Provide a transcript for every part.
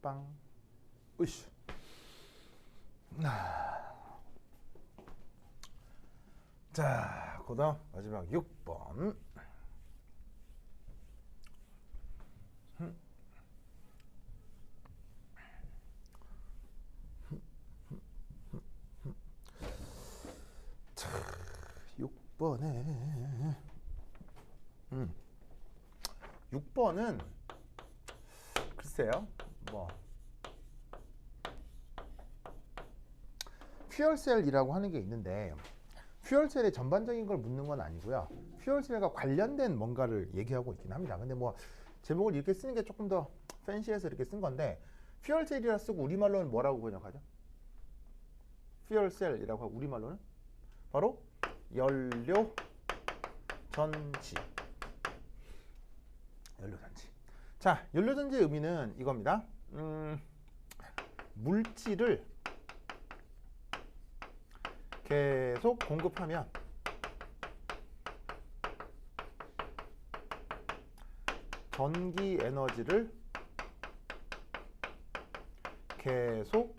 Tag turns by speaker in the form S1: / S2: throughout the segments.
S1: 빵. 으쌰. 자, 그 다음 마지막 6번. 자, 6번에 6번은 글쎄요, 뭐 퓨얼셀이라고 하는 게 있는데 퓨얼셀의 전반적인 걸 묻는 건 아니고요. 퓨얼셀과 관련된 뭔가를 얘기하고 있긴 합니다. 근데 뭐 제목을 이렇게 쓰는 게 조금 더 팬시해서 이렇게 쓴 건데, 퓨얼셀이라 쓰고 우리말로는 뭐라고 번역하죠? 퓨얼셀이라고 하고 우리말로는 바로 연료 전지. 연료전지. 자, 연료전지의 의미는 이겁니다. 물질을 계속 공급하면 전기 에너지를 계속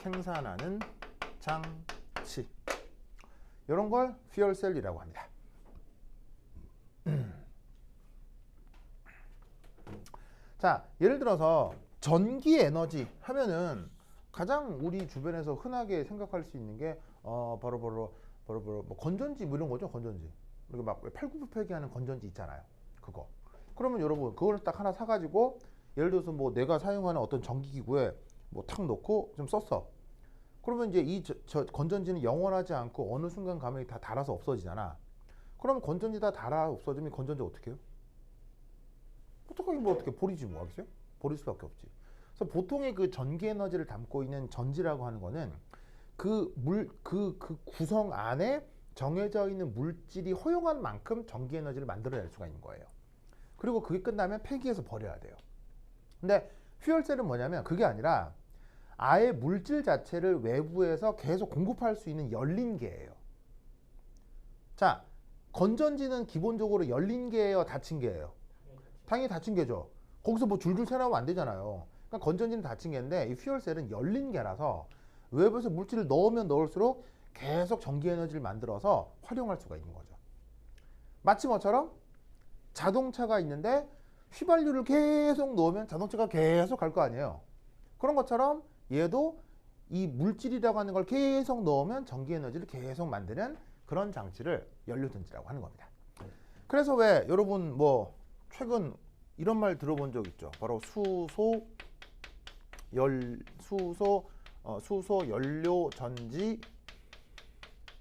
S1: 생산하는 장치, 이런 걸 퓨얼셀이라고 합니다. 자, 예를 들어서 전기 에너지 하면은 가장 우리 주변에서 흔하게 생각할 수 있는 게 바로 뭐 건전지 뭐 이런 거죠. 건전지. 이렇게 막 팔굽혀펴기 하는 건전지 있잖아요. 그거. 그러면 여러분 그걸 딱 하나 사가지고 예를 들어서 뭐 내가 사용하는 어떤 전기기구에 뭐 탁 넣고 좀 썼어. 그러면 이제 이 건전지는 영원하지 않고 어느 순간 가면 다 닳아서 없어지잖아. 그러면 건전지 다 닳아 없어지면 건전지 어떻게 해요? 어떻게 뭐 어떻게 버리지 뭐 하겠어요? 버릴 수밖에 없지. 그래서 보통의 그 전기 에너지를 담고 있는 전지라고 하는 거는 그 구성 안에 정해져 있는 물질이 허용한 만큼 전기 에너지를 만들어낼 수가 있는 거예요. 그리고 그게 끝나면 폐기해서 버려야 돼요. 근데 퓨얼셀은 뭐냐면 그게 아니라 아예 물질 자체를 외부에서 계속 공급할 수 있는 열린 개예요. 자, 건전지는 기본적으로 열린 개예요, 닫힌 개예요? 당연히 닫힌 개죠. 거기서 뭐 줄줄 새나오면 안 되잖아요. 그러니까 건전지는 닫힌 개인데 이 퓨얼셀은 열린 개라서 외부에서 물질을 넣으면 넣을수록 계속 전기 에너지를 만들어서 활용할 수가 있는 거죠. 마치 뭐처럼 자동차가 있는데 휘발유를 계속 넣으면 자동차가 계속 갈 거 아니에요. 그런 것처럼 얘도 이 물질이라고 하는 걸 계속 넣으면 전기 에너지를 계속 만드는 그런 장치를 연료전지라고 하는 겁니다. 그래서 왜 여러분 뭐 최근 이런 말 들어본 적 있죠? 바로 수소 연료전지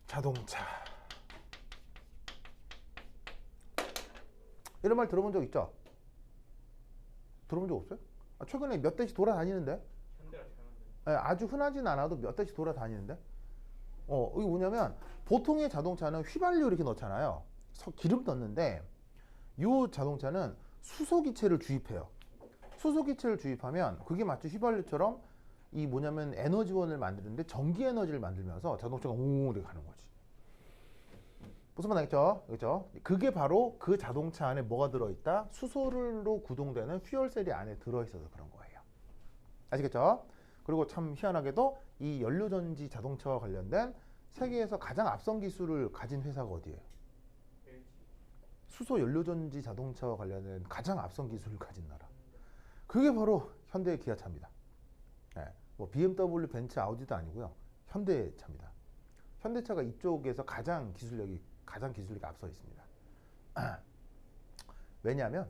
S1: 자동차, 이런 말 들어본 적 있죠? 들어본 적 없어요? 최근에 몇 대씩 돌아다니는데? 아주 흔하진 않아도 몇 대씩 돌아다니는데? 이게 뭐냐면 보통의 자동차는 휘발유 이렇게 넣잖아요. 기름 넣는데 이 자동차는 수소기체를 주입해요. 수소기체를 주입하면 그게 마치 휘발유처럼 이 뭐냐면 에너지원을 만드는데 전기 에너지를 만들면서 자동차가 오 이렇게 가는 거지. 무슨 말 알겠죠? 그렇죠? 그게 바로 그 자동차 안에 뭐가 들어있다? 수소로 구동되는 퓨얼셀이 안에 들어있어서 그런 거예요. 아시겠죠? 그리고 참 희한하게도 이 연료전지 자동차와 관련된 세계에서 가장 앞선 기술을 가진 회사가 어디예요? 수소 연료전지 자동차와 관련된 가장 앞선 기술을 가진 나라. 그게 바로 현대 기아차입니다. 네, 뭐 BMW, 벤츠, 아우디도 아니고요. 현대차입니다. 현대차가 이쪽에서 가장 기술력이 앞서 있습니다. 왜냐하면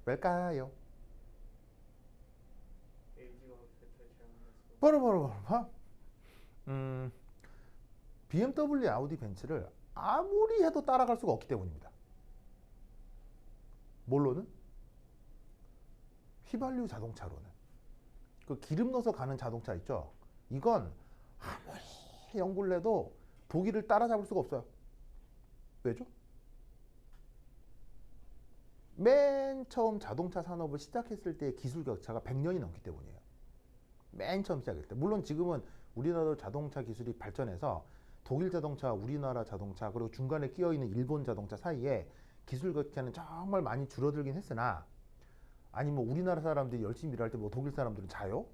S1: 왜일까요? 바로 BMW, 아우디, 벤츠를 아무리 해도 따라갈 수가 없기 때문입니다. 뭘로는? 휘발유 자동차로는. 그 기름 넣어서 가는 자동차 있죠? 이건 아무리 연구를 해도 독일을 따라잡을 수가 없어요. 왜죠? 맨 처음 자동차 산업을 시작했을 때의 기술 격차가 100년이 넘기 때문이에요. 맨 처음 시작했을 때. 물론 지금은 우리나라도 자동차 기술이 발전해서 독일 자동차, 우리나라 자동차, 그리고 중간에 끼어있는 일본 자동차 사이에 기술 격차는 정말 많이 줄어들긴 했으나 아니 뭐 우리나라 사람들이 열심히 일할 때 뭐 독일 사람들은 자요?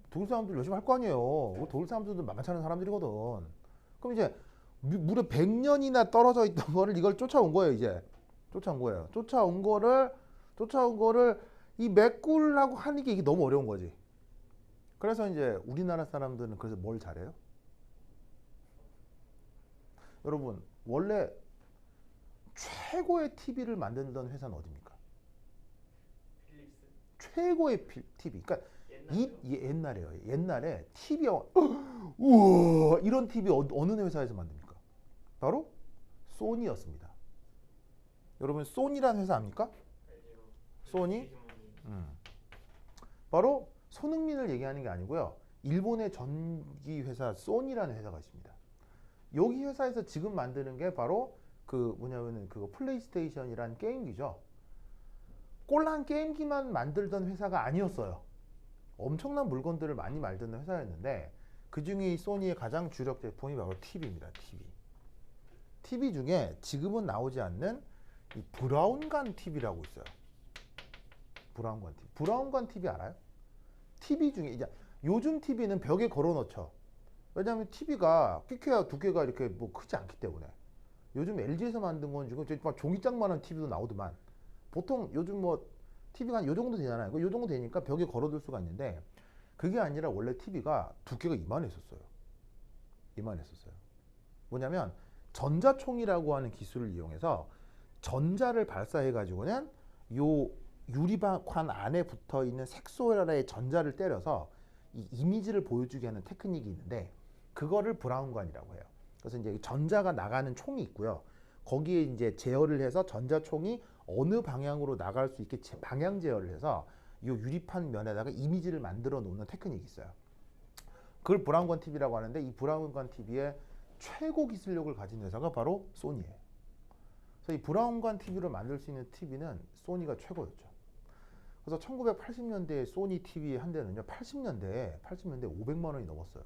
S1: 독일 사람들 열심히 할 거 아니에요. 독일 사람들도 만만치 않은 사람들이거든. 그럼 이제 무려 100년이나 떨어져 있던 거를 이걸 쫓아온 거예요. 이제 쫓아온 거예요. 쫓아온 거를 이 메꾸려고 하는 게 이게 너무 어려운 거지. 그래서 이제 우리나라 사람들은 그래서 뭘 잘해요? 여러분 원래 최고의 TV를 만들던 회사는 어디입니까?
S2: 필립스?
S1: 최고의 TV. 그러니까
S2: 옛날에요?
S1: 옛날에요. 옛날에 TV 우와 이런 TV 어느 회사에서 만듭니까? 바로 소니였습니다. 여러분 소니라는 회사 압니까?
S2: 알죠.
S1: 소니?
S2: 해주머니.
S1: 바로 손흥민을 얘기하는 게 아니고요. 일본의 전기 회사 소니라는 회사가 있습니다. 여기 회사에서 지금 만드는 게 바로 그 뭐냐면은 그거 플레이스테이션이란 게임기죠. 꼴랑 게임기만 만들던 회사가 아니었어요. 엄청난 물건들을 많이 만드는 회사였는데 그 중에 이 소니의 가장 주력 제품이 바로 TV입니다. TV 중에 지금은 나오지 않는 이 브라운관 TV라고 있어요. 브라운관 TV 알아요? TV 중에 이제 요즘 TV는 벽에 걸어놓죠. 왜냐하면 TV가 끼켜야 두께가 이렇게 뭐 크지 않기 때문에. 요즘 LG에서 만든 건 지금 막 종이장만한 TV도 나오더만. 보통 요즘 뭐 TV가 한 요 정도 되잖아요. 요 정도 되니까 벽에 걸어둘 수가 있는데 그게 아니라 원래 TV가 두께가 이만했었어요. 뭐냐면 전자총이라고 하는 기술을 이용해서 전자를 발사해 가지고는 요 유리관 안에 붙어 있는 색소의 전자를 때려서 이 이미지를 보여주게 하는 테크닉이 있는데 그거를 브라운관이라고 해요. 그래서 이제 전자가 나가는 총이 있고요. 거기에 이제 제어를 해서 전자총이 어느 방향으로 나갈 수 있게 방향 제어를 해서 이 유리판 면에다가 이미지를 만들어 놓는 테크닉이 있어요. 그걸 브라운관 TV라고 하는데 이 브라운관 TV의 최고 기술력을 가진 회사가 바로 소니예요. 그래서 이 브라운관 TV를 만들 수 있는 TV는 소니가 최고였죠. 그래서 1980년대에 소니 TV 한 대는요, 80년대에 500만 원이 넘었어요.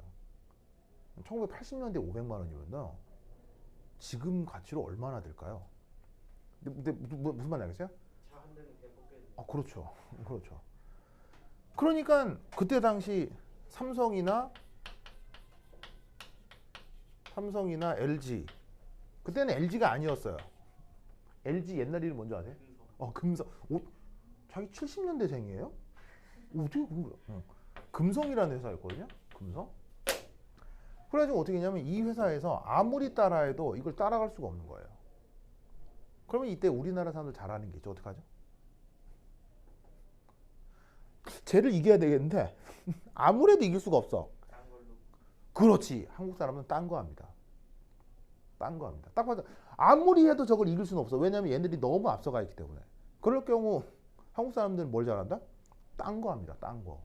S1: 1980년대 500만 원이면요, 지금 가치로 얼마나 될까요? 근데 무슨 말인지 알겠어요?
S2: 차 한 대는 그냥 뽑겠는데.
S1: 아, 그렇죠. 그렇죠. 그러니까 그때 당시 삼성이나 LG, 그때는 LG가 아니었어요. LG 옛날 이름 뭔지 아세요? 금성. 자기 70년대생이에요? 어떻게 그런 거야? 금성이라는 회사였거든요. 금성. 그래가지고 어떻게 했냐면 이 회사에서 아무리 따라해도 이걸 따라갈 수가 없는 거예요. 그러면 이때 우리나라 사람들 잘하는 게 있죠. 어떡하죠? 쟤를 이겨야 되겠는데 아무래도 이길 수가 없어.
S2: 딴 걸로.
S1: 그렇지. 한국 사람은 딴 거 합니다. 딱 봐도 아무리 해도 저걸 이길 수는 없어. 왜냐하면 얘네들이 너무 앞서가 있기 때문에. 그럴 경우 한국 사람들은 뭘 잘한다? 딴 거 합니다. 딴 거.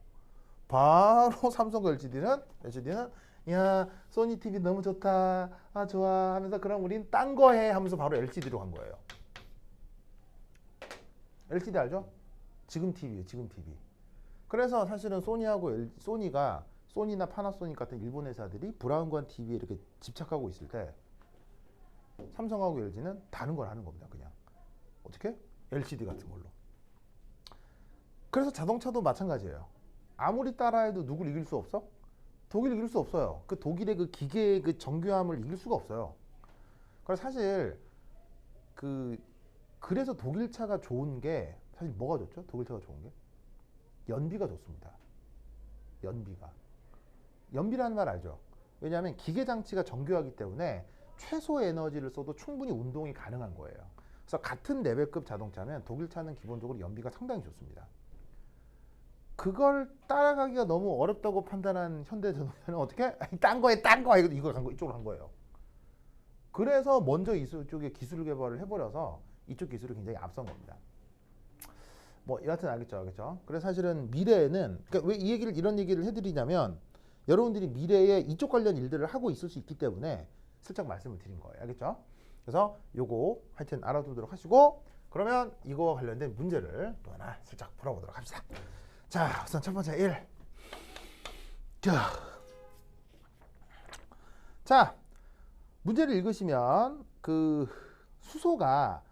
S1: 바로 삼성과 LGD는 야 소니 TV 너무 좋다. 아 좋아 하면서 그럼 우린 딴 거 해 하면서 바로 LCD로 간 거예요. LCD 알죠? 지금 TV예요. 지금 TV. 그래서 사실은 소니가 소니나 파나소닉 같은 일본 회사들이 브라운관 TV에 이렇게 집착하고 있을 때 삼성하고 LG는 다른 걸 하는 겁니다. 그냥 어떻게? LCD 같은 걸로. 그래서 자동차도 마찬가지예요. 아무리 따라해도 누굴 이길 수 없어? 독일 이길 수 없어요. 그 독일의 그 기계의 그 정교함을 이길 수가 없어요. 그래서 사실 그래서 독일 차가 좋은 게 사실 뭐가 좋죠? 독일 차가 좋은 게 연비가 좋습니다. 연비라는 말 알죠? 왜냐하면 기계 장치가 정교하기 때문에 최소 에너지를 써도 충분히 운동이 가능한 거예요. 그래서 같은 레벨급 자동차면 독일 차는 기본적으로 연비가 상당히 좋습니다. 그걸 따라가기가 너무 어렵다고 판단한 현대자동차는 어떻게? 딴 거에 이거 이쪽으로 간 거예요. 그래서 먼저 이쪽에 기술 개발을 해버려서 이쪽 기술을 굉장히 앞선 겁니다. 뭐 여하튼 알겠죠? 그래서 사실은 미래에는 그러니까 왜 이런 얘기를 해드리냐면 여러분들이 미래에 이쪽 관련 일들을 하고 있을 수 있기 때문에 슬쩍 말씀을 드린 거예요. 알겠죠? 그래서 요거 하여튼 알아두도록 하시고 그러면 이거와 관련된 문제를 또 하나 슬쩍 풀어보도록 합시다. 자, 우선 첫 번째 1. 자, 문제를 읽으시면 그 수소가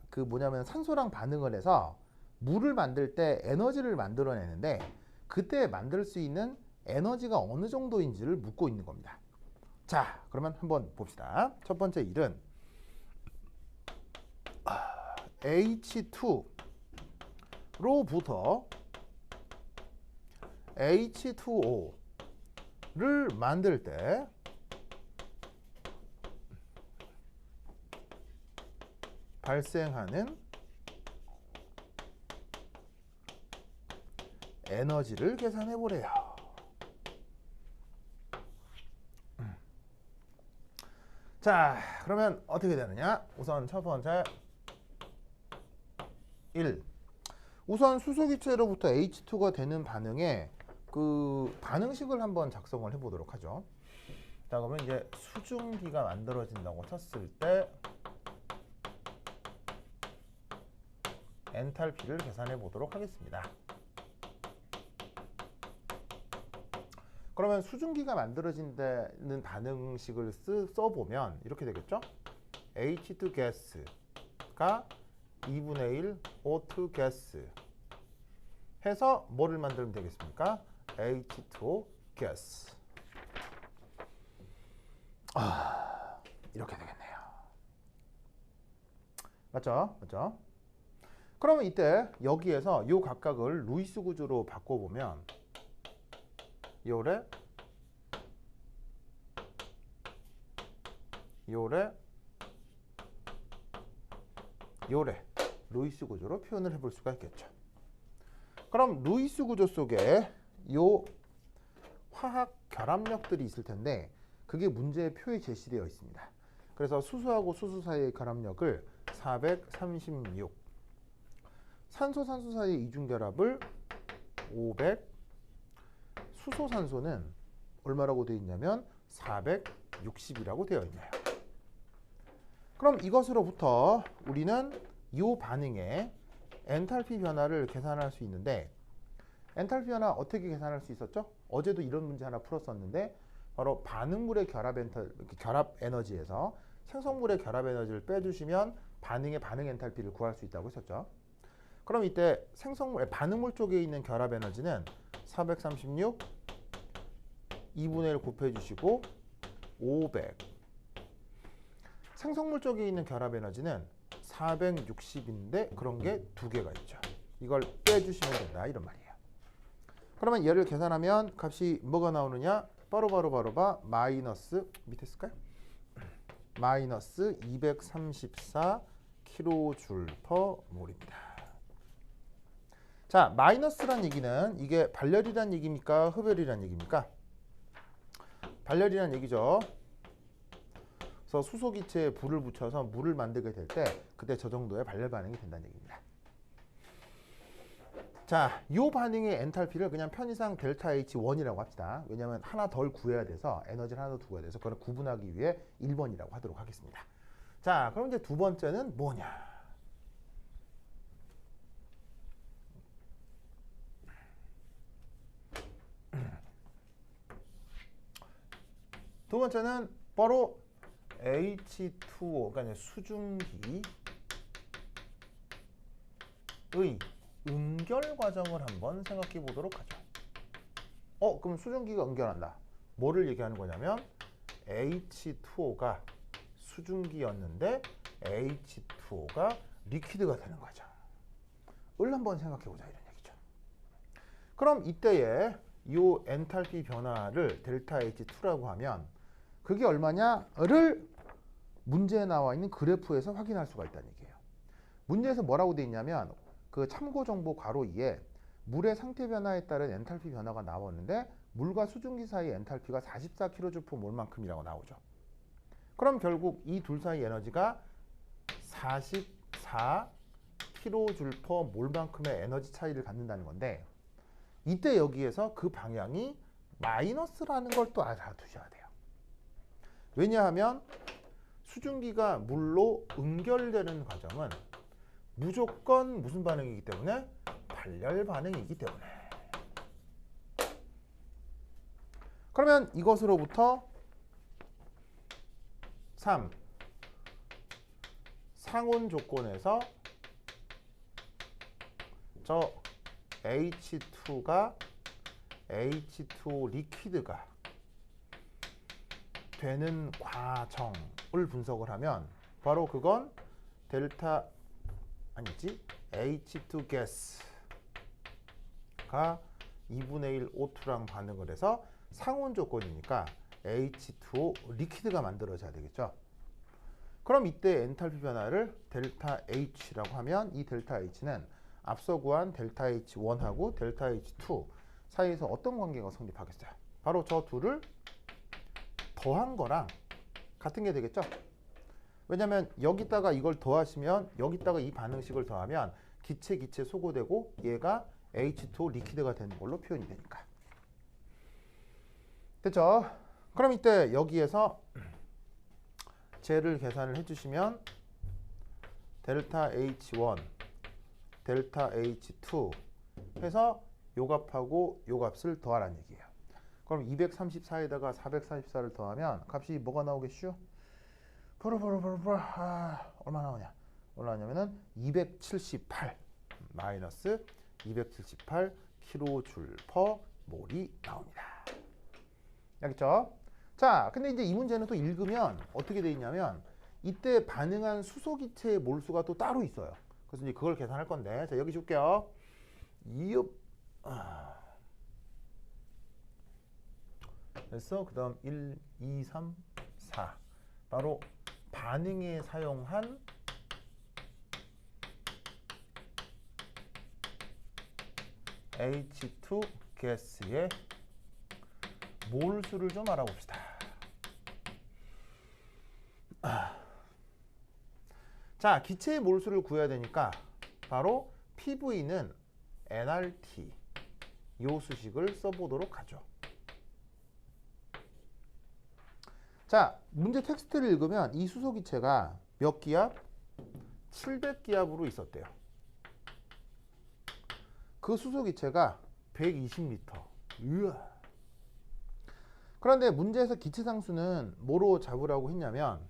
S1: 그 뭐냐면 산소랑 반응을 해서 물을 만들 때 에너지를 만들어내는데 그때 만들 수 있는 에너지가 어느 정도인지를 묻고 있는 겁니다. 자, 그러면 한번 봅시다. 첫 번째 일은 H2로부터 H2O를 만들 때 발생하는 에너지를 계산해 보래요. 자, 그러면 어떻게 되느냐? 우선 첫 번째 1. 우선 수소기체로부터 H2가 되는 반응에 그 반응식을 한번 작성을 해보도록 하죠. 자, 그러면 이제 수증기가 만들어진다고 쳤을 때 엔탈피를 계산해 보도록 하겠습니다. 그러면 수증기가 만들어진다는 반응식을 써보면 이렇게 되겠죠? H2 가스가 2분의 1 O2 가스 해서 뭐를 만들면 되겠습니까? H2O 가스. 이렇게 되겠네요. 맞죠? 맞죠? 그러면 이때 여기에서 요 각각을 루이스 구조로 바꿔보면 요래 루이스 구조로 표현을 해볼 수가 있겠죠. 그럼 루이스 구조 속에 요 화학 결합력들이 있을 텐데 그게 문제의 표에 제시되어 있습니다. 그래서 수소하고 수소 사이의 결합력을 436, 산소 산소 사이의 이중 결합을 500, 수소 산소는 얼마라고 되어 있냐면 460이라고 되어 있네요. 그럼 이것으로부터 우리는 이 반응의 엔탈피 변화를 계산할 수 있는데 엔탈피 변화 어떻게 계산할 수 있었죠? 어제도 이런 문제 하나 풀었었는데 바로 반응물의 결합 에너지에서 생성물의 결합 에너지를 빼주시면 반응의 반응 엔탈피를 구할 수 있다고 했었죠. 그럼 이때 반응물 쪽에 있는 결합 에너지는 436 2분의 1 곱해주시고 500. 생성물 쪽에 있는 결합 에너지는 460인데 그런 게 두 개가 있죠. 이걸 빼주시면 된다 이런 말이에요. 그러면 얘를 계산하면 값이 뭐가 나오느냐? 바로 마이너스 밑에 쓸까요? 마이너스 234 kJ/몰입니다. 자, 마이너스란 얘기는 이게 발열이란 얘기입니까? 흡열이란 얘기입니까? 발열이란 얘기죠. 그래서 수소기체에 불을 붙여서 물을 만들게 될 때 그때 저 정도의 발열 반응이 된다는 얘기입니다. 자, 이 반응의 엔탈피를 그냥 편의상 델타 H1이라고 합시다. 왜냐하면 하나 덜 구해야 돼서 에너지를 하나 더 구해야 돼서 그걸 구분하기 위해 1번이라고 하도록 하겠습니다. 자, 그럼 이제 두 번째는 뭐냐? 두 번째는 바로 H2O, 그러니까 수증기의 응결 과정을 한번 생각해 보도록 하죠. 그럼 수증기가 응결한다. 뭐를 얘기하는 거냐면 H2O가 수증기였는데 H2O가 리퀴드가 되는 거죠. 을 한번 생각해 보자 이런 얘기죠. 그럼 이때에 이 엔탈피 변화를 델타 H2라고 하면 그게 얼마냐를 문제에 나와 있는 그래프에서 확인할 수가 있다는 얘기예요. 문제에서 뭐라고 되어 있냐면 그 참고 정보 괄호 2에 물의 상태 변화에 따른 엔탈피 변화가 나왔는데 물과 수증기 사이 엔탈피가 44 kJ/몰만큼이라고 나오죠. 그럼 결국 이 둘 사이 에너지가 44 kJ/몰만큼의 에너지 차이를 갖는다는 건데 이때 여기에서 그 방향이 마이너스라는 걸 또 알아두셔야 돼요. 왜냐하면 수증기가 물로 응결되는 과정은 무조건 무슨 반응이기 때문에? 발열 반응이기 때문에. 그러면 이것으로부터 3, 상온 조건에서 저 H2가 H2O 리퀴드가 되는 과정을 분석을 하면 바로 그건 델타 아니지 H2 가스가 2분의 1 O2랑 반응을 해서 상온 조건이니까 H2O 리퀴드가 만들어져야 되겠죠. 그럼 이때 엔탈피 변화를 델타 H라고 하면 이 델타 H는 앞서 구한 델타 H1하고 델타 H2 사이에서 어떤 관계가 성립하겠어요? 바로 저 둘을 더한 거랑 같은 게 되겠죠. 왜냐면 여기다가 이걸 더하시면 여기다가 이 반응식을 더하면 기체 소고되고 얘가 H2O 리퀴드가 되는 걸로 표현이 되니까. 됐죠? 그럼 이때 여기에서 쟤를 계산을 해주시면 델타 H1, 델타 H2 해서 요 값하고 요 값을 더하라는 얘기예요. 그럼 234에다가 444를 더하면 값이 뭐가 나오겠슈? 얼마 나오냐? 얼마 나오냐면은 278 마이너스 278 kJ per 몰이 나옵니다. 알겠죠? 자, 근데 이제 이 문제는 또 읽으면 어떻게 돼 있냐면 이때 반응한 수소기체의 몰수가 또 따로 있어요. 그래서 이제 그걸 계산할 건데, 자 여기 줄게요. 됐어? 그 다음 1, 2, 3, 4 바로 반응에 사용한 H2 가스의 몰수를 좀 알아봅시다. 자, 기체의 몰수를 구해야 되니까 바로 PV는 nRT 요 수식을 써보도록 하죠. 자, 문제 텍스트를 읽으면 이 수소기체가 몇 기압? 700기압으로 있었대요. 그 수소기체가 120L. 으아. 그런데 문제에서 기체 상수는 뭐로 잡으라고 했냐면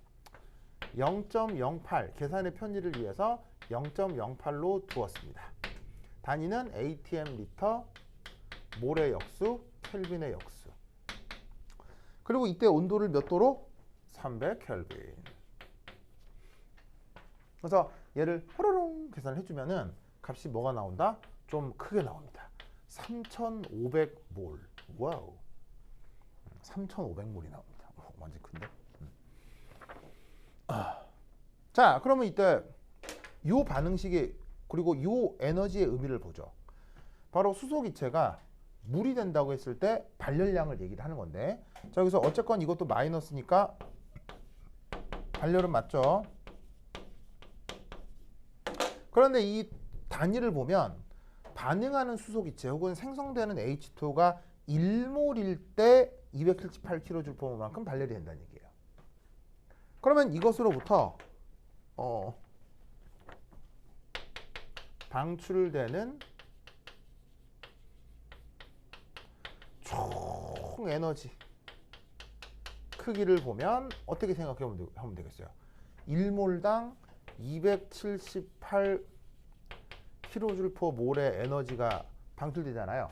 S1: 0.08 계산의 편의를 위해서 0.08로 두었습니다. 단위는 atm 리터, 몰의 역수, 켈빈의 역수. 그리고 이때 온도를 몇 도로? 300켈빈. 그래서 얘를 호로롱 계산을 해주면은 값이 뭐가 나온다? 좀 크게 나옵니다. 3,500몰. 와우. 3,500몰이 나옵니다. 완전 큰데. 자, 그러면 이때 요 반응식의 그리고 요 에너지의 의미를 보죠. 바로 수소기체가 물이 된다고 했을 때 발열량을 얘기를 하는 건데, 자 여기서 어쨌건 이것도 마이너스니까 발열은 맞죠. 그런데 이 단위를 보면 반응하는 수소기체 혹은 생성되는 H2O가 1몰일 때 278kJ/몰만큼 발열이 된다는 얘기예요. 그러면 이것으로부터 방출되는 총 에너지 크기를 보면 어떻게 생각하면 되겠어요? 1몰당 278kJ/몰의 에너지가 방출되잖아요.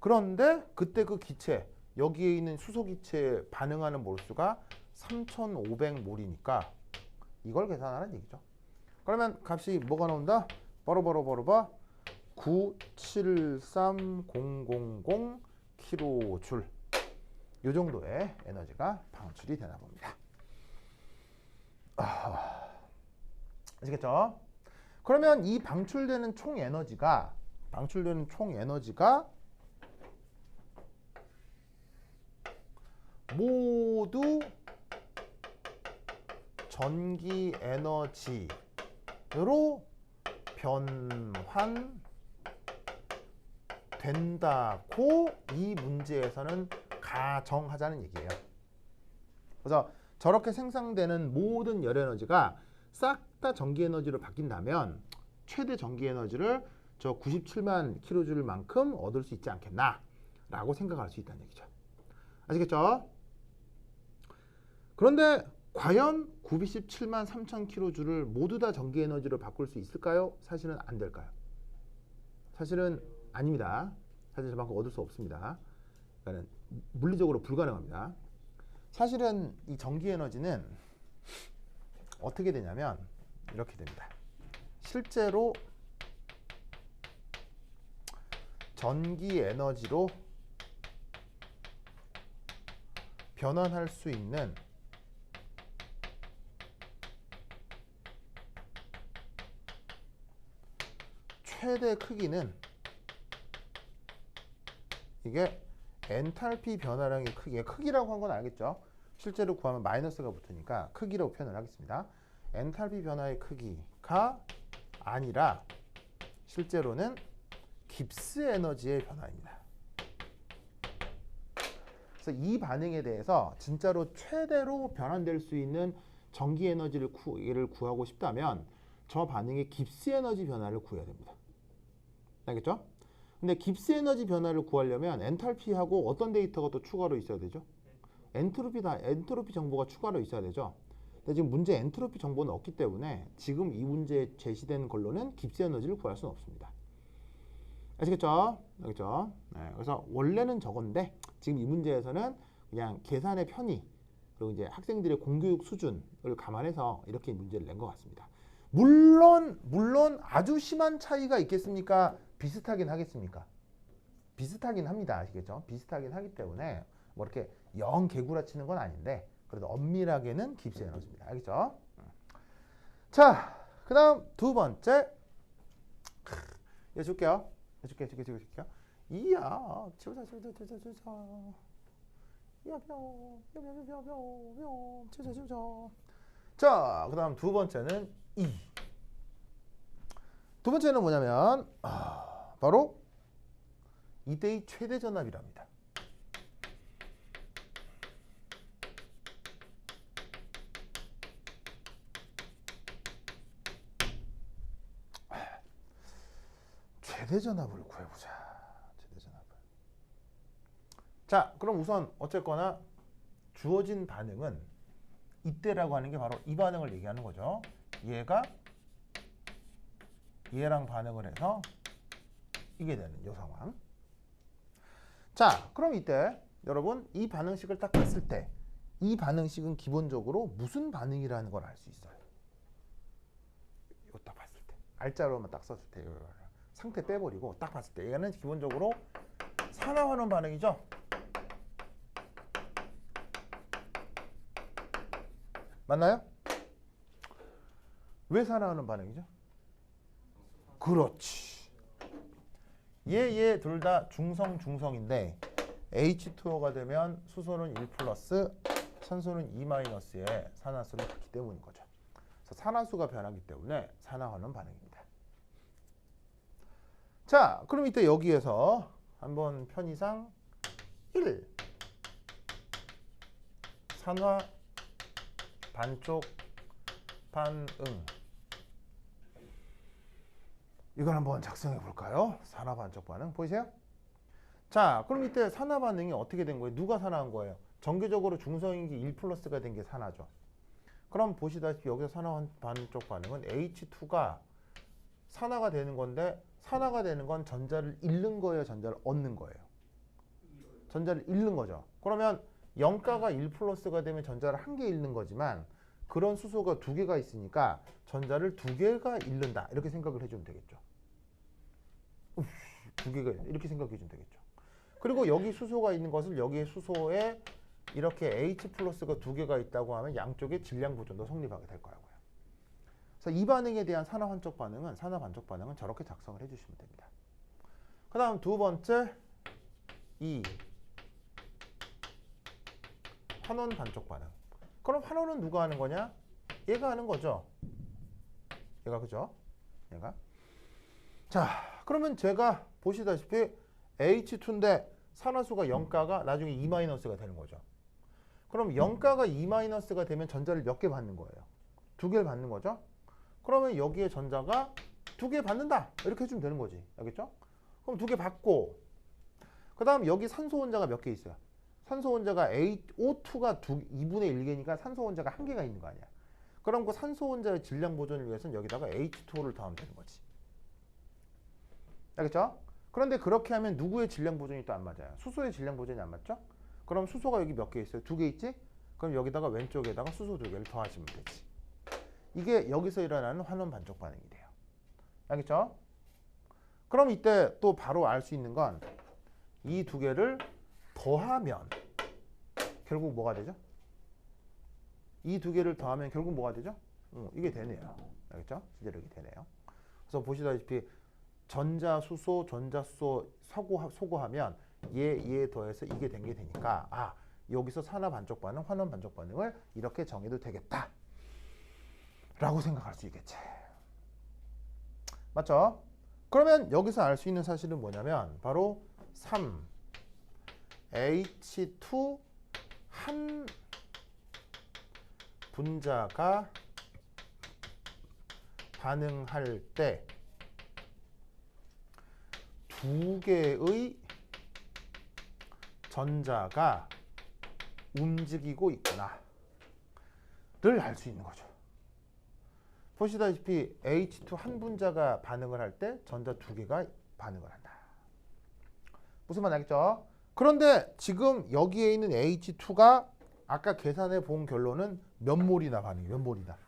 S1: 그런데 그때 그 기체 여기에 있는 수소기체에 반응하는 몰수가 3,500몰이니까 이걸 계산하는 얘기죠. 그러면 값이 뭐가 나온다? 바로 973,000 kJ 이 정도의 에너지가 방출이 되나 봅니다. 아시겠죠? 그러면 이 방출되는 총 에너지가 모두 전기 에너지로 변환된다고 이 문제에서는 가정하자는 얘기예요. 그래서 저렇게 생성되는 모든 열 에너지가 싹 다 전기 에너지로 바뀐다면 최대 전기 에너지를 저 97만 kJ만큼 얻을 수 있지 않겠나라고 생각할 수 있다는 얘기죠. 아시겠죠? 그런데 과연 917만 3천 킬로줄을 모두 다 전기 에너지로 바꿀 수 있을까요? 사실은 안 될까요? 사실은 아닙니다. 사실 저만큼 얻을 수 없습니다. 그러니까 물리적으로 불가능합니다. 사실은 이 전기 에너지는 어떻게 되냐면 이렇게 됩니다. 실제로 전기 에너지로 변환할 수 있는 최대 크기는 이게 엔탈피 변화량의 크기라고 한 건 알겠죠? 실제로 구하면 마이너스가 붙으니까 크기라고 표현을 하겠습니다. 엔탈피 변화의 크기가 아니라 실제로는 깁스 에너지의 변화입니다. 그래서 이 반응에 대해서 진짜로 최대로 변환될 수 있는 전기 에너지를 구하고 싶다면 저 반응의 깁스 에너지 변화를 구해야 됩니다. 알겠죠? 근데 깁스 에너지 변화를 구하려면 엔탈피하고 어떤 데이터가 또 추가로 있어야 되죠? 엔트로피 정보가 추가로 있어야 되죠. 근데 지금 문제 엔트로피 정보는 없기 때문에 지금 이 문제에 제시된 걸로는 깁스 에너지를 구할 수는 없습니다. 아시겠죠? 알겠죠? 네, 그래서 원래는 저건데 지금 이 문제에서는 그냥 계산의 편의 그리고 이제 학생들의 공교육 수준을 감안해서 이렇게 문제를 낸 것 같습니다. 물론 아주 심한 차이가 있겠습니까? 비슷하긴 하겠습니까? 비슷하긴 합니다. 아시겠죠? 비슷하긴 하기 때문에 뭐 이렇게 영 개구라치는 건 아닌데 그래도 엄밀하게는 깁스 에너지입니다. 알겠죠? 자, 그 다음 두 번째 이거 줄게요. 줄게요. 이야, 치우자. 자, 그 다음 두 번째는 두 번째는 뭐냐면 바로 이때의 최대 전압이랍니다. 최대 전압을 구해보자. 최대 전압을. 자, 그럼 우선 어쨌거나 주어진 반응은 이때라고 하는 게 바로 이 반응을 얘기하는 거죠. 얘랑 반응을 해서 이게 되는 이 상황. 자, 그럼 이때 여러분 이 반응식을 딱 봤을 때 이 반응식은 기본적으로 무슨 반응이라는 걸 알 수 있어요. 이거 딱 봤을 때 알짜로만 딱 썼을 때 상태 빼버리고 딱 봤을 때 얘는 기본적으로 산화환원 반응이죠. 맞나요? 왜 산화환원 반응이죠? 그렇지. 얘 둘 다 중성인데 H2O가 되면 수소는 1 플러스 산소는 2 마이너스의 산화수를 갖기 때문인 거죠. 그래서 산화수가 변하기 때문에 산화환원 반응입니다. 자, 그럼 이때 여기에서 한번 편의상 1 산화 반쪽 반응 이걸 한번 작성해 볼까요? 산화 반쪽 반응 보이세요? 자, 그럼 이때 산화 반응이 어떻게 된 거예요? 누가 산화한 거예요? 정기적으로 중성인기 1 플러스가 된 게 산화죠. 그럼 보시다시피 여기서 산화 반쪽 반응은 H2가 산화가 되는 건데 산화가 되는 건 전자를 잃는 거예요? 전자를 얻는 거예요? 전자를 잃는 거죠. 그러면 영가가 1 플러스가 되면 전자를 1개 잃는 거지만 그런 수소가 2개가 있으니까 전자를 2개가 잃는다. 이렇게 생각을 해주면 되겠죠. 2개가 이렇게 생각해 주면 되겠죠. 그리고 여기 수소가 있는 것을 여기에 수소에 이렇게 H 플러스가 2개가 있다고 하면 양쪽에 질량 보존도 성립하게 될 거라고요. 그래서 이 반응에 대한 산화 반쪽 반응은 저렇게 작성을 해주시면 됩니다. 그 다음 두 번째 이 환원 반쪽 반응. 그럼 환원은 누가 하는 거냐? 얘가 하는 거죠. 얘가 그죠? 얘가. 자, 그러면 제가 보시다시피 H2인데 산화수가 0가가 나중에 2-가 되는 거죠. 그럼 0가가 2-가 되면 전자를 몇 개 받는 거예요? 2개를 받는 거죠. 그러면 여기에 전자가 2개 받는다. 이렇게 해주면 되는 거지. 알겠죠? 그럼 2개 받고 그 다음 여기 산소 혼자가 몇 개 있어요? 산소 혼자가 O2가 2분의 1개니까 산소 혼자가 1개가 있는 거 아니야. 그럼 그 산소 혼자의 질량 보존을 위해서는 여기다가 H2O를 더하면 되는 거지. 알겠죠? 그런데 그렇게 하면 누구의 질량 보존이 또 안 맞아요? 수소의 질량 보존이 안 맞죠? 그럼 수소가 여기 몇 개 있어요? 2개 있지? 그럼 여기다가 왼쪽에다가 수소 2개를 더하시면 되지. 이게 여기서 일어나는 환원 반쪽 반응이 돼요. 알겠죠? 그럼 이때 또 바로 알 수 있는 건 이 2개를 더하면 결국 뭐가 되죠? 이 2개를 더하면 결국 뭐가 되죠? 이게 되네요. 알겠죠? 실제로 이게 되네요. 그래서 보시다시피 전자수소, 전자수소 소거하면 얘 더해서 이게 된 게 되니까 여기서 산화 반쪽 반응, 환원 반쪽 반응을 이렇게 정해도 되겠다 라고 생각할 수 있겠지. 맞죠? 그러면 여기서 알 수 있는 사실은 뭐냐면 바로 3H2 한 분자가 반응할 때 2개의 전자가 움직이고 있구나 를 알 수 있는 거죠. 보시다시피 H2 한 분자가 반응을 할 때 전자 2개가 반응을 한다. 무슨 말 알겠죠? 그런데 지금 여기에 있는 H2가 아까 계산해 본 결론은 몇 몰이나 반응이 몇 몰이나?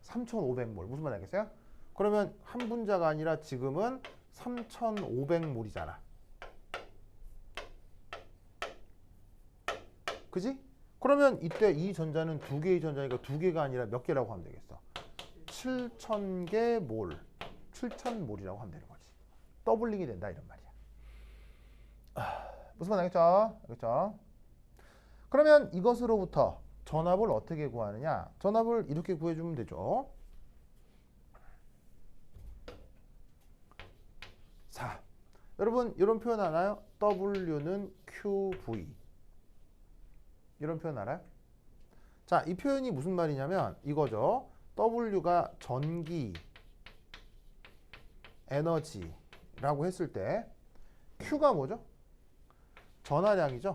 S1: 3500몰. 무슨 말 알겠어요? 그러면 한 분자가 아니라 지금은 3500몰이잖아. 그지? 그러면 이때 이 전자는 2개의 전자니까 2개가 아니라 몇 개라고 하면 되겠어? 7000개 몰. 7000몰이라고 하면 되는 거지. 더블링이 된다 이런 말이야. 무슨 말 알겠죠? 알겠죠? 그러면 이것으로부터 전압을 어떻게 구하느냐? 전압을 이렇게 구해주면 되죠. 자, 여러분 이런 표현 알아요? W는 QV. 이런 표현 알아요? 자, 이 표현이 무슨 말이냐면 이거죠. W가 전기 에너지라고 했을 때 Q가 뭐죠? 전하량이죠.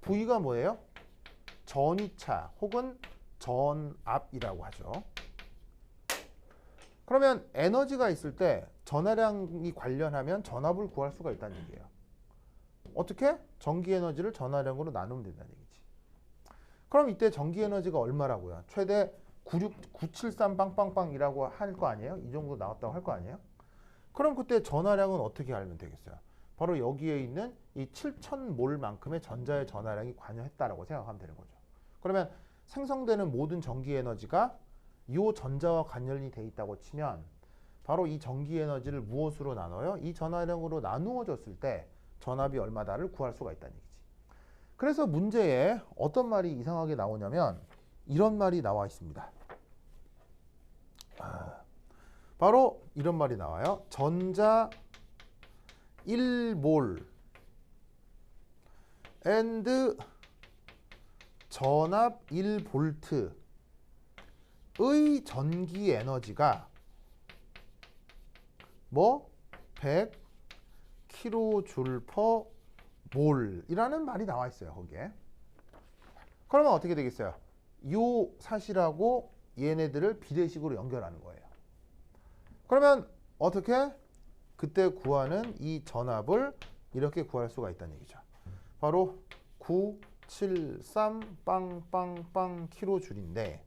S1: V가 뭐예요? 전위차 혹은 전압이라고 하죠. 그러면 에너지가 있을 때 전하량이 관련하면 전압을 구할 수가 있다는 얘기예요. 어떻게? 전기 에너지를 전하량으로 나누면 된다는 얘기지. 그럼 이때 전기 에너지가 얼마라고요? 최대 973 빵빵빵이라고 할 거 아니에요? 이 정도 나왔다고 할 거 아니에요? 그럼 그때 전하량은 어떻게 알면 되겠어요? 바로 여기에 있는 이 7000몰만큼의 전자의 전하량이 관여했다라고 생각하면 되는 거죠. 그러면 생성되는 모든 전기 에너지가 이 전자와 관련이 돼 있다고 치면 바로 이 전기 에너지를 무엇으로 나눠요? 이 전하량으로 나누어졌을 때 전압이 얼마다를 구할 수가 있다는 얘기지. 그래서 문제에 어떤 말이 이상하게 나오냐면 이런 말이 나와 있습니다. 바로 이런 말이 나와요. 전자 1몰 and 전압 1볼트의 전기 에너지가 뭐 100kJ/몰이라는 말이 나와 있어요. 거기에. 그러면 어떻게 되겠어요? 이 사실하고 얘네들을 비례식으로 연결하는 거예요. 그러면 어떻게? 그때 구하는 이 전압을 이렇게 구할 수가 있다는 얘기죠. 바로 973 빵빵빵 kJ인데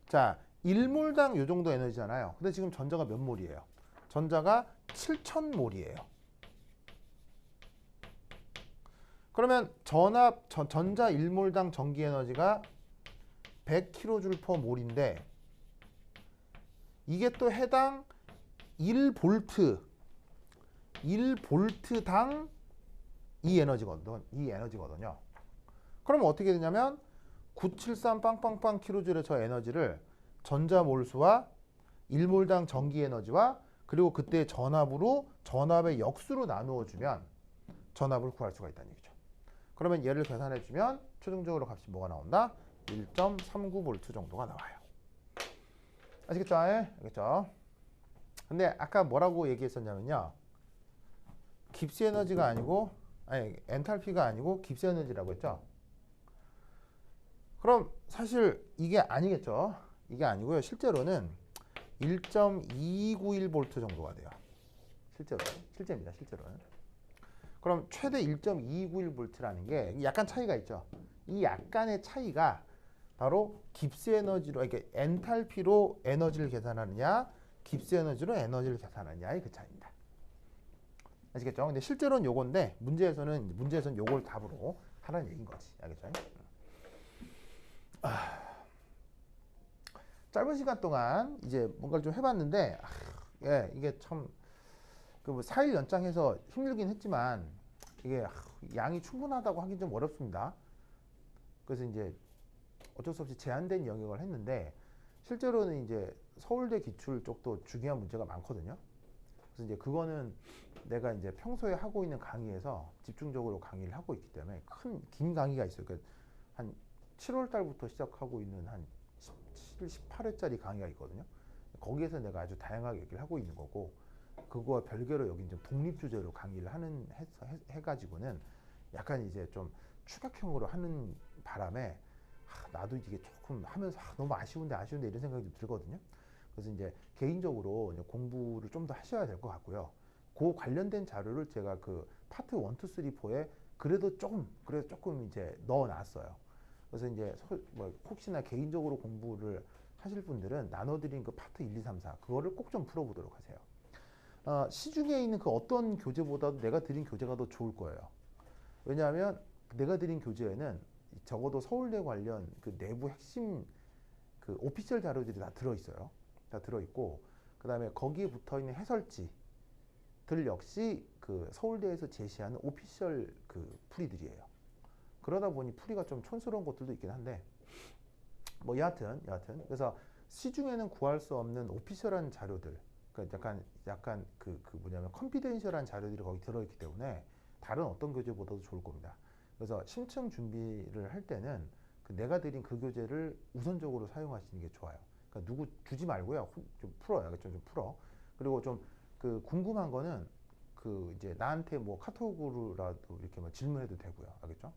S1: 자, 1몰당 요 정도 에너지잖아요. 근데 지금 전자가 몇 몰이에요? 전자가 7000몰이에요. 그러면 전자 1몰당 전기 에너지가 100kJ/몰인데 이게 또 해당 1볼트당 이 에너지거든요. 그럼 어떻게 되냐면 973 빵빵빵 kJ의 저 에너지를 전자 몰수와 1몰당 전기 에너지와 그리고 그때 전압으로 전압의 역수로 나누어 주면 전압을 구할 수가 있다는 얘기죠. 그러면 얘를 계산해 주면 최종적으로 값이 뭐가 나온다? 1.39V 정도가 나와요. 아시겠죠? 알겠죠? 근데 아까 뭐라고 얘기했었냐면요. 깁스 에너지가 아니고 아니 엔탈피가 아니고 깁스 에너지라고 했죠. 그럼 사실 이게 아니겠죠. 이게 아니고요. 실제로는 1.291V 정도가 돼요. 실제입니다. 실제로는. 그럼 최대 1.291V라는 게 약간 차이가 있죠. 이 약간의 차이가 바로 깁스 에너지로 이렇게 엔탈피로 에너지를 계산하느냐, 깁스 에너지로 에너지를 계산하느냐의 그 차이입니다. 아시겠죠? 근데 실제로는 요건데 문제에서는 요걸 답으로 하라는 얘기인 거지. 알겠죠? 짧은 시간 동안 이제 뭔가를 좀 해봤는데 예, 이게 참 그 4일 연장해서 힘들긴 했지만 이게 양이 충분하다고 하긴 좀 어렵습니다. 그래서 이제 어쩔 수 없이 제한된 영역을 했는데 실제로는 이제 서울대 기출 쪽도 중요한 문제가 많거든요. 그래서 이제 그거는 내가 이제 평소에 하고 있는 강의에서 집중적으로 강의를 하고 있기 때문에 긴 강의가 있어요. 그러니까 한 7월 달부터 시작하고 있는 한 17, 18회짜리 강의가 있거든요. 거기에서 내가 아주 다양하게 얘기를 하고 있는 거고 그거와 별개로 여기 좀 독립 주제로 강의를 해가지고는 약간 이제 좀 추격형으로 하는 바람에 나도 이게 조금 하면서 너무 아쉬운데 이런 생각이 좀 들거든요. 그래서 이제 개인적으로 이제 공부를 좀 더 하셔야 될 것 같고요. 그 관련된 자료를 제가 그 파트 1, 2, 3, 4에 그래도 조금 이제 넣어놨어요. 그래서 이제 혹시나 개인적으로 공부를 하실 분들은 나눠드린 그 파트 1, 2, 3, 4 그거를 꼭 좀 풀어보도록 하세요. 시중에 있는 그 어떤 교재보다도 내가 드린 교재가 더 좋을 거예요. 왜냐하면 내가 드린 교재에는 적어도 서울대 관련 그 내부 핵심 그 오피셜 자료들이 다 들어있어요. 다 들어있고 그 다음에 거기에 붙어있는 해설지들 역시 그 서울대에서 제시하는 오피셜 그 풀이들이에요. 그러다 보니 풀이가 좀 촌스러운 것들도 있긴 한데 뭐 여하튼 그래서 시중에는 구할 수 없는 오피셜한 자료들 그러니까 약간 그 뭐냐면 컨피덴셜한 자료들이 거기 들어있기 때문에 다른 어떤 교재보다도 좋을 겁니다. 그래서 신청 준비를 할 때는 내가 드린 그 교재를 우선적으로 사용하시는 게 좋아요. 그러니까 누구 주지 말고요. 좀 풀어요. 알겠죠? 좀 풀어. 그리고 좀 그 궁금한 거는 그 이제 나한테 뭐 카톡으로라도 이렇게 뭐 질문해도 되고요. 알겠죠?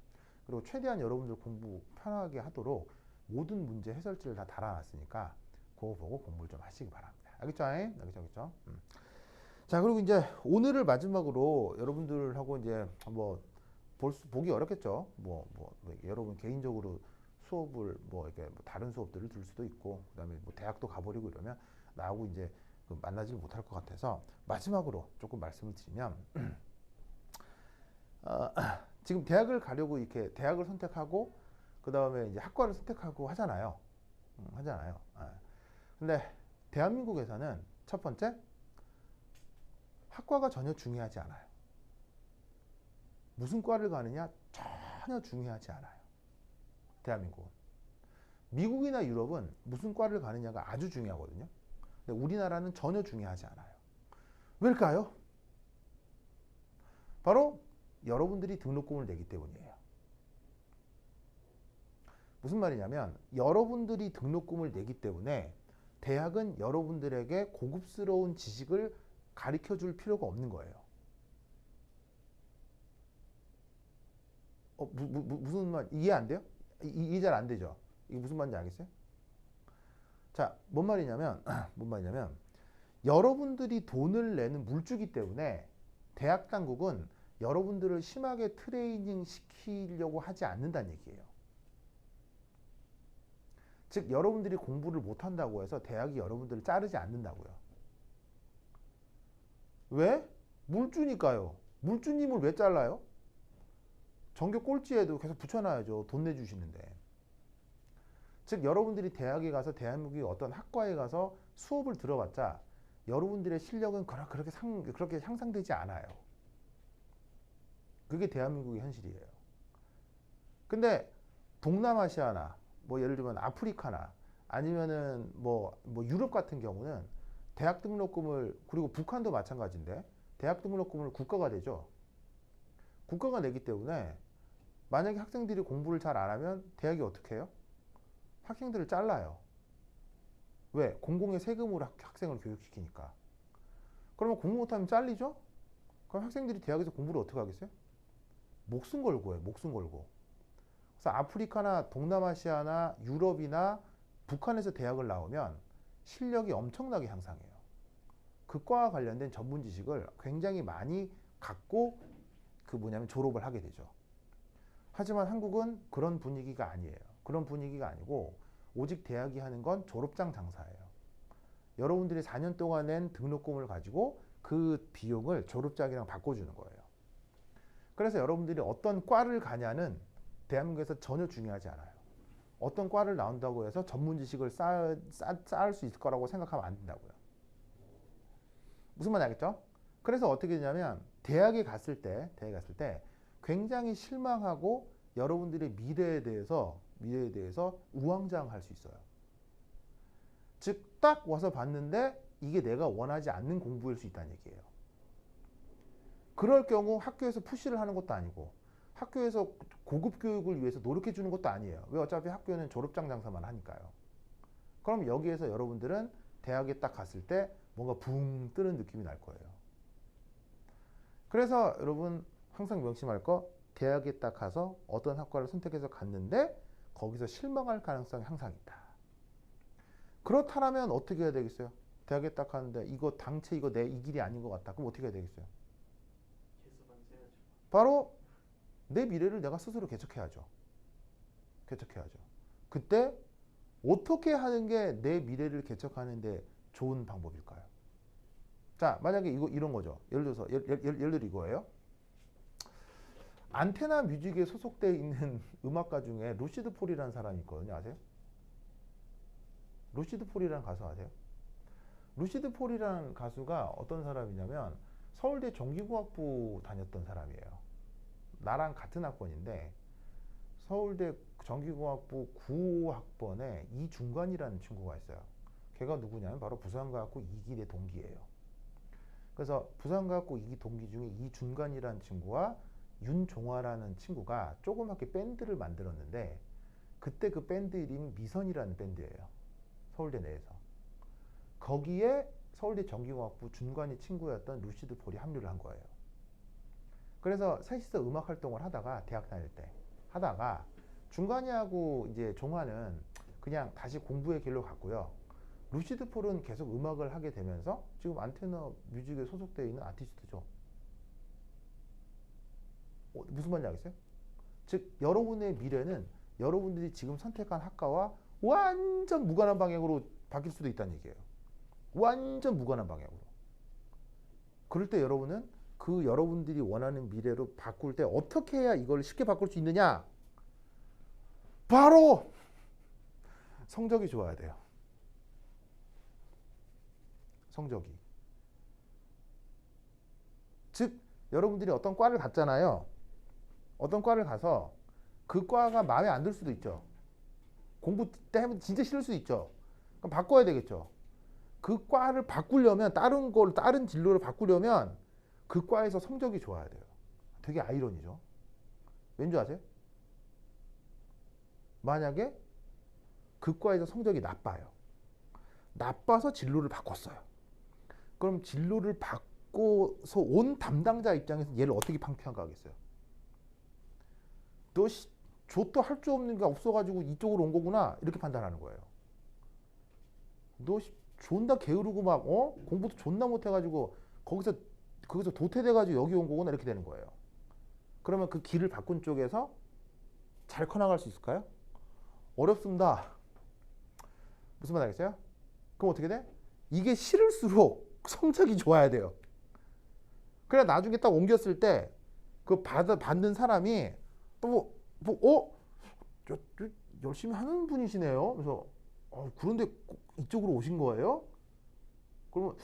S1: 그리고 최대한 여러분들 공부 편하게 하도록 모든 문제 해설지를 다 달아놨으니까 그거 보고 공부를 좀 하시기 바랍니다. 알겠죠? 알겠죠? 자, 그리고 이제 오늘을 마지막으로 여러분들하고 이제 뭐 보기 어렵겠죠. 여러분 개인적으로 수업을 이렇게 다른 수업들을 들을 수도 있고, 그다음에 대학도 가버리고 이러면 나하고 이제 만나질 못할 것 같아서 마지막으로 조금 말씀을 드리면 지금 대학을 가려고 이렇게 대학을 선택하고 그다음에 이제 학과를 선택하고 하잖아요. 근데 대한민국에서는 첫 번째 학과가 전혀 중요하지 않아요. 무슨 과를 가느냐 전혀 중요하지 않아요. 대한민국은. 미국이나 유럽은 무슨 과를 가느냐가 아주 중요하거든요. 근데 우리나라는 전혀 중요하지 않아요. 왜일까요? 바로 여러분들이 등록금을 내기 때문이에요. 무슨 말이냐면 여러분들이 등록금을 내기 때문에 대학은 여러분들에게 고급스러운 지식을 가르쳐 줄 필요가 없는 거예요. 무슨 말 이해 안 돼요? 이해 잘 안 되죠? 이게 무슨 말인지 알겠어요? 자, 뭔 말이냐면 여러분들이 돈을 내는 물주기 때문에 대학 당국은 여러분들을 심하게 트레이닝 시키려고 하지 않는다는 얘기예요. 즉 여러분들이 공부를 못한다고 해서 대학이 여러분들을 자르지 않는다고요. 왜? 물주니까요. 물주님을 왜 잘라요? 전교 꼴찌에도 계속 붙여놔야죠. 돈 내주시는데. 즉 여러분들이 대학에 가서 대한민국의 어떤 학과에 가서 수업을 들어봤자 여러분들의 실력은 그렇게 향상되지 않아요. 그게 대한민국의 현실이에요. 근데 동남아시아나 예를 들면 아프리카나 아니면은 유럽 같은 경우는 대학 등록금을 그리고 북한도 마찬가지인데 대학 등록금을 국가가 내죠. 국가가 내기 때문에 만약에 학생들이 공부를 잘 안 하면 대학이 어떻게 해요? 학생들을 잘라요. 왜? 공공의 세금으로 학생을 교육시키니까. 그러면 공부 못하면 잘리죠? 그럼 학생들이 대학에서 공부를 어떻게 하겠어요? 목숨 걸고 해요. 목숨 걸고. 그래서 아프리카나 동남아시아나 유럽이나 북한에서 대학을 나오면 실력이 엄청나게 향상해요. 그 과와 관련된 전문 지식을 굉장히 많이 갖고 졸업을 하게 되죠. 하지만 한국은 그런 분위기가 아니에요. 그런 분위기가 아니고 오직 대학이 하는 건 졸업장 장사예요. 여러분들이 4년 동안 낸 등록금을 가지고 그 비용을 졸업장이랑 바꿔주는 거예요. 그래서 여러분들이 어떤 과를 가냐는 대한민국에서 전혀 중요하지 않아요. 어떤 과를 나온다고 해서 전문 지식을 쌓을 수 있을 거라고 생각하면 안 된다고요. 무슨 말인지 알겠죠? 그래서 어떻게 되냐면 대학에 갔을 때 굉장히 실망하고 여러분들의 미래에 대해서 우왕좌왕할 수 있어요. 즉 딱 와서 봤는데 이게 내가 원하지 않는 공부일 수 있다는 얘기예요. 그럴 경우 학교에서 푸시를 하는 것도 아니고 학교에서 고급 교육을 위해서 노력해 주는 것도 아니에요. 왜? 어차피 학교는 졸업장 장사만 하니까요. 그럼 여기에서 여러분들은 대학에 딱 갔을 때 뭔가 붕 뜨는 느낌이 날 거예요. 그래서 여러분 항상 명심할 거, 대학에 딱 가서 어떤 학과를 선택해서 갔는데 거기서 실망할 가능성이 항상 있다. 그렇다면 어떻게 해야 되겠어요? 대학에 딱 가는데 이거 당최 이거 내 이 길이 아닌 것 같다. 그럼 어떻게 해야 되겠어요?
S2: 개수반세야죠.
S1: 바로 내 미래를 내가 스스로 개척해야죠. 그때 어떻게 하는 게 내 미래를 개척하는데 좋은 방법일까요? 자, 만약에 이런 거죠. 예를 들어 이거예요. 안테나 뮤직에 소속되어 있는 음악가 중에 루시드 폴이라는 사람이 있거든요. 아세요? 루시드 폴이라는 가수 아세요? 루시드 폴이라는 가수가 어떤 사람이냐면 서울대 전기공학부 다녔던 사람이에요. 나랑 같은 학번인데 서울대 전기공학부 9학번에 이중관이라는 친구가 있어요. 걔가 누구냐면 바로 부산과학고 2기의 동기예요. 그래서 부산과학고 2기 동기 중에 이중관이라는 친구와 윤종화라는 친구가 조그맣게 밴드를 만들었는데 그때 그 밴드 이름이 미선이라는 밴드예요. 서울대 내에서. 거기에 서울대 전기공학부 준관이 친구였던 루시드 폴이 합류를 한 거예요. 그래서 셋이서 음악 활동을 하다가 대학 다닐 때 하다가 준관이하고 이제 종화는 그냥 다시 공부의 길로 갔고요. 루시드 폴은 계속 음악을 하게 되면서 지금 안테나 뮤직에 소속되어 있는 아티스트죠. 무슨 말인지 알겠어요? 즉 여러분의 미래는 여러분들이 지금 선택한 학과와 완전 무관한 방향으로 바뀔 수도 있다는 얘기예요. 완전 무관한 방향으로. 그럴 때 여러분은 그 여러분들이 원하는 미래로 바꿀 때 어떻게 해야 이걸 쉽게 바꿀 수 있느냐? 바로 성적이 좋아야 돼요. 성적이. 즉 여러분들이 어떤 과를 갔잖아요. 어떤 과를 가서 그 과가 마음에 안 들 수도 있죠. 공부 때문에 진짜 싫을 수도 있죠. 그럼 바꿔야 되겠죠. 그 과를 바꾸려면 다른 진로를 바꾸려면 그 과에서 성적이 좋아야 돼요. 되게 아이러니죠. 왠지 아세요? 만약에 그 과에서 성적이 나빠요. 나빠서 진로를 바꿨어요. 그럼 진로를 바꿔서 온 담당자 입장에서 얘를 어떻게 평가하겠어요? 너 좆도 할 줄 없는 게 없어가지고 이쪽으로 온 거구나 이렇게 판단하는 거예요. 너 존나 게으르고 막 공부도 존나 못해가지고 거기서 도태돼가지고 여기 온 거구나 이렇게 되는 거예요. 그러면 그 길을 바꾼 쪽에서 잘 커나갈 수 있을까요? 어렵습니다. 무슨 말 알겠어요? 그럼 어떻게 돼? 이게 싫을수록 성적이 좋아야 돼요. 그래 나중에 딱 옮겼을 때 그 받는 사람이 저 열심히 하는 분이시네요. 그래서 그런데 이쪽으로 오신 거예요? 그러면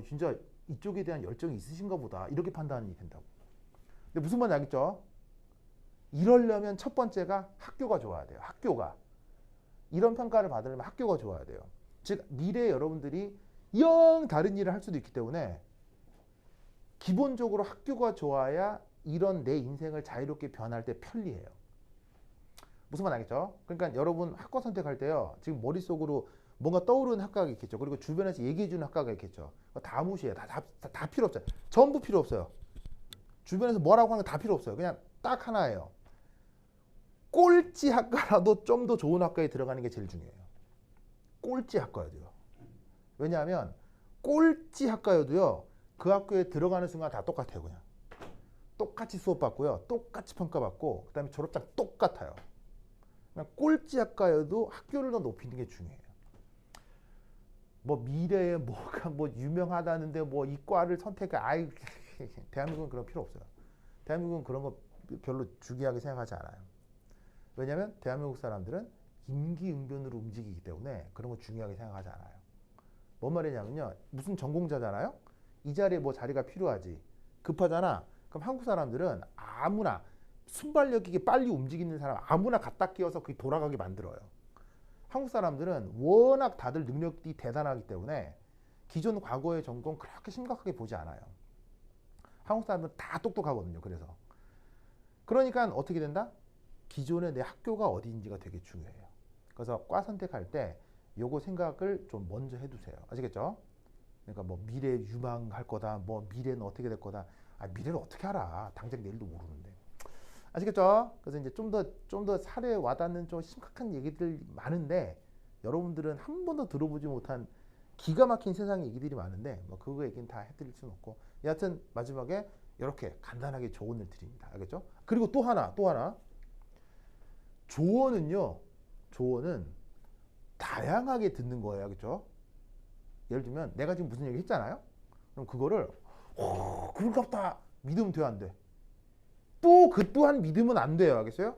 S1: 진짜 이쪽에 대한 열정이 있으신가 보다 이렇게 판단이 된다고. 근데 무슨 말인지 알겠죠? 이러려면 첫 번째가 학교가 좋아야 돼요. 학교가. 이런 평가를 받으려면 학교가 좋아야 돼요. 즉 미래에 여러분들이 영 다른 일을 할 수도 있기 때문에 기본적으로 학교가 좋아야 이런 내 인생을 자유롭게 변할 때 편리해요. 무슨 말 알겠죠? 그러니까 여러분 학과 선택할 때요. 지금 머릿속으로 뭔가 떠오르는 학과가 있겠죠. 그리고 주변에서 얘기해주는 학과가 있겠죠. 다 무시해요. 다 필요 없어요. 전부 필요 없어요. 주변에서 뭐라고 하는 거 다 필요 없어요. 그냥 딱 하나예요. 꼴찌 학과라도 좀 더 좋은 학과에 들어가는 게 제일 중요해요. 꼴찌 학과여도요. 왜냐하면 꼴찌 학과여도요. 그 학교에 들어가는 순간 다 똑같아요. 그냥 똑같이 수업 받고요. 똑같이 평가받고 그다음에 졸업장 똑같아요. 그냥 꼴찌 학과여도 학교를 더 높이는 게 중요해요. 뭐 미래에 뭐가 뭐 유명하다는데 뭐 이과를 선택해. 아이 대한민국은 그런 필요 없어요. 대한민국은 그런 거 별로 중요하게 생각하지 않아요. 왜냐하면 대한민국 사람들은 임기응변으로 움직이기 때문에 그런 거 중요하게 생각하지 않아요. 뭔 말이냐면요. 무슨 전공자잖아요. 이 자리에 뭐 자리가 필요하지. 급하잖아. 그럼 한국 사람들은 아무나 순발력 있게 빨리 움직이는 사람 아무나 갖다 끼워서 그게 돌아가게 만들어요. 한국 사람들은 워낙 다들 능력이 대단하기 때문에 기존 과거의 전공 그렇게 심각하게 보지 않아요. 한국 사람들은 다 똑똑하거든요. 그러니까 어떻게 된다? 기존의 내 학교가 어디인지가 되게 중요해요. 그래서 과 선택할 때 요거 생각을 좀 먼저 해두세요. 아시겠죠? 그러니까 뭐 미래 유망할 거다. 뭐 미래는 어떻게 될 거다. 아, 미래를 어떻게 알아? 당장 내일도 모르는데. 아시겠죠? 그래서 이제 좀 더 사례에 와닿는 좀 심각한 얘기들 많은데 여러분들은 한 번도 들어보지 못한 기가 막힌 세상 얘기들이 많은데 뭐 그거 얘기는 다 해드릴 수는 없고 여하튼 마지막에 이렇게 간단하게 조언을 드립니다. 알겠죠? 그리고 또 하나 조언은 다양하게 듣는 거예요. 알겠죠? 예를 들면 내가 지금 무슨 얘기 했잖아요. 그럼 그거를 그렇다 믿으면 돼요, 안 돼? 또 그 또한 믿으면 안 돼요. 알겠어요?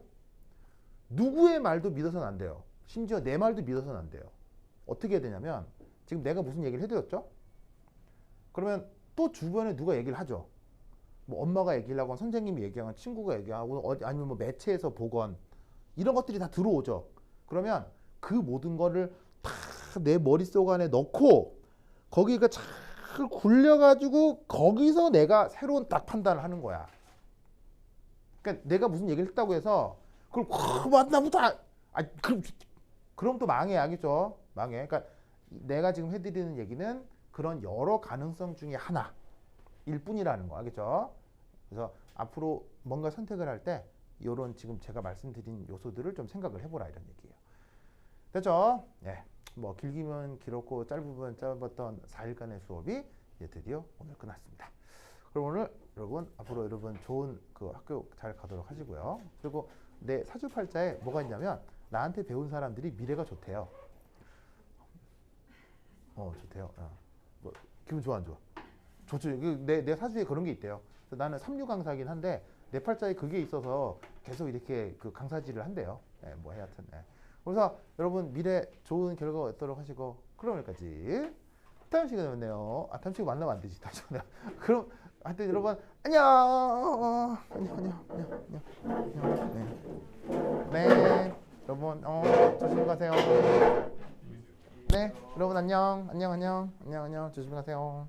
S1: 누구의 말도 믿어서는 안 돼요. 심지어 내 말도 믿어서는 안 돼요. 어떻게 해야 되냐면 지금 내가 무슨 얘기를 해드렸죠? 그러면 또 주변에 누가 얘기를 하죠. 뭐 엄마가 얘기를 하건 선생님이 얘기하건 친구가 얘기하고 아니면 뭐 매체에서 보건 이런 것들이 다 들어오죠. 그러면 그 모든 거를 다 내 머릿속 안에 넣고 거기가 잘 굴려가지고 거기서 내가 새로운 딱 판단을 하는 거야. 그러니까 내가 무슨 얘기를 했다고 해서 그걸 맞나 보다. 그럼 또 망해. 알겠죠? 망해. 그러니까 내가 지금 해드리는 얘기는 그런 여러 가능성 중에 하나일 뿐이라는 거. 알겠죠? 그래서 앞으로 뭔가 선택을 할 때 이런 지금 제가 말씀드린 요소들을 좀 생각을 해보라 이런 얘기예요. 됐죠? 네. 뭐 길기면 길었고 짧으면 짧았던 4일간의 수업이 이제 드디어 오늘 끝났습니다. 그럼 오늘 여러분 앞으로 여러분 좋은 그 학교 잘 가도록 하시고요. 그리고 내 사주팔자에 뭐가 있냐면 나한테 배운 사람들이 미래가 좋대요. 좋대요. 뭐 기분 좋아 안 좋아? 좋죠. 내 사주에 그런 게 있대요. 그래서 나는 3류 강사긴 한데 내 팔자에 그게 있어서 계속 이렇게 그 강사질을 한대요. 뭐 하여튼. 그래서 여러분 미래 좋은 결과 얻도록 하시고 그럼 여기까지. 다음 시간에 만나요. 다음 시간에 만나면 안 되지. 그럼 하여튼 여러분 안녕. 네. 여러분 조심히 가세요. 네. 여러분 안녕. 조심히 가세요.